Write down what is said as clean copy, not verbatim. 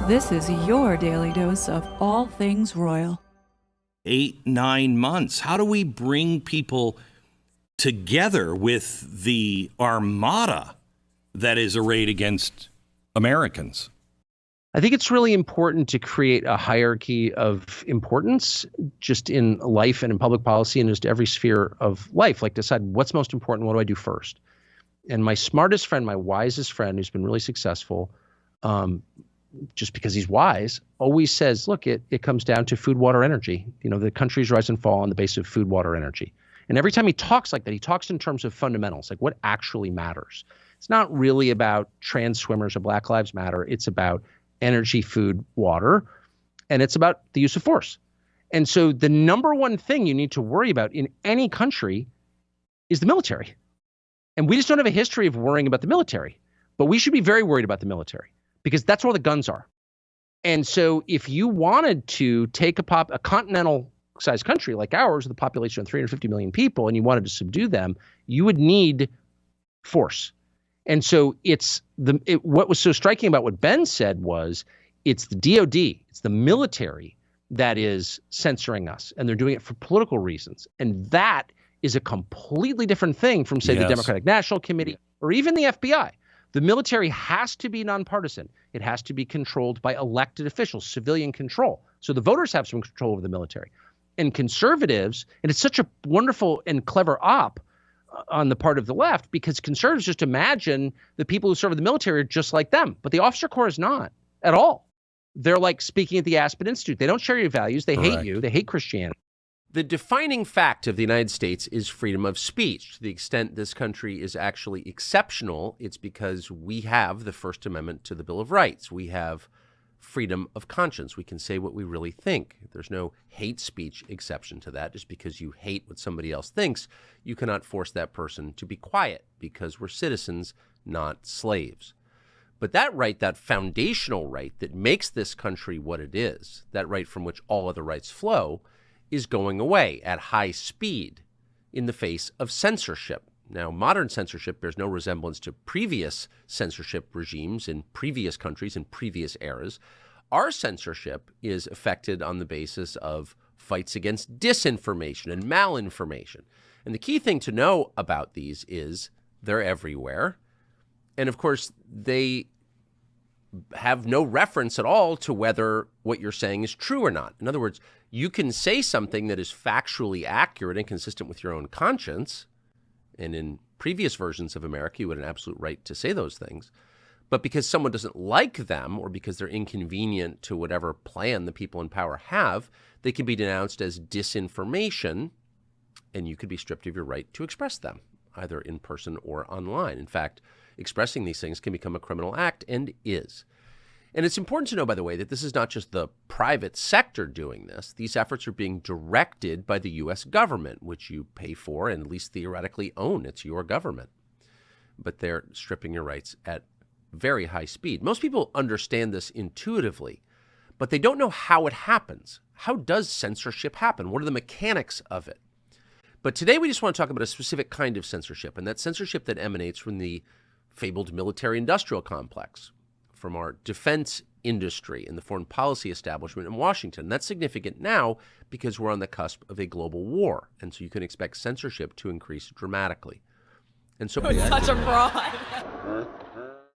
This is your daily dose of all things royal. 8, 9 months. How do we bring people together with the armada that is arrayed against Americans? I think it's really important to create a hierarchy of importance just in life and in public policy and just every sphere of life, like decide what's most important, what do I do first? And my smartest friend, my wisest friend, who's been really successful, just because he's wise, always says, look, it comes down to food, water, energy. You know, the countries rise and fall on the basis of food, water, energy. And every time he talks like that, he talks in terms of fundamentals, like what actually matters. It's not really about trans swimmers or Black Lives Matter. It's about energy, food, water, and it's about the use of force. And so the number one thing you need to worry about in any country is the military. And we just don't have a history of worrying about the military, but we should be very worried about the military because that's where the guns are. And so if you wanted to take a continental sized country like ours with a population of 350 million people and you wanted to subdue them, you would need force. And so what was so striking about what Ben said was it's the DOD, it's the military that is censoring us, and they're doing it for political reasons. And that is a completely different thing from, say, the Democratic National Committee or even the FBI. The military has to be nonpartisan. It has to be controlled by elected officials, civilian control. So the voters have some control over the military. And conservatives, and it's such a wonderful and clever op on the part of the left, because conservatives just imagine the people who serve in the military are just like them. But the officer corps is not at all. They're like speaking at the Aspen Institute. They don't share your values. They hate you. They hate Christianity. The defining fact of the United States is freedom of speech. To the extent this country is actually exceptional, it's because we have the First Amendment to the Bill of Rights. We have freedom of conscience. We can say what we really think. There's no hate speech exception to that. Just because you hate what somebody else thinks, you cannot force that person to be quiet because we're citizens, not slaves. But that right, that foundational right that makes this country what it is, that right from which all other rights flow, is going away at high speed in the face of censorship. Now, modern censorship bears no resemblance to previous censorship regimes in previous countries in previous eras. Our censorship is affected on the basis of fights against disinformation and malinformation. And the key thing to know about these is they're everywhere. And of course, they have no reference at all to whether what you're saying is true or not. In other words, you can say something that is factually accurate and consistent with your own conscience. And in previous versions of America, you had an absolute right to say those things. But because someone doesn't like them or because they're inconvenient to whatever plan the people in power have, they can be denounced as disinformation, and you could be stripped of your right to express them, either in person or online. In fact, expressing these things can become a criminal act and is. And it's important to know, by the way, that this is not just the private sector doing this. These efforts are being directed by the U.S. government, which you pay for and at least theoretically own. It's your government. But they're stripping your rights at very high speed. Most people understand this intuitively, but they don't know how it happens. How does censorship happen? What are the mechanics of it? But today we just want to talk about a specific kind of censorship, and that's censorship that emanates from the fabled military-industrial complex, from our defense industry and the foreign policy establishment in Washington. That's significant now because we're on the cusp of a global war, and so you can expect censorship to increase dramatically. And so You're such a fraud.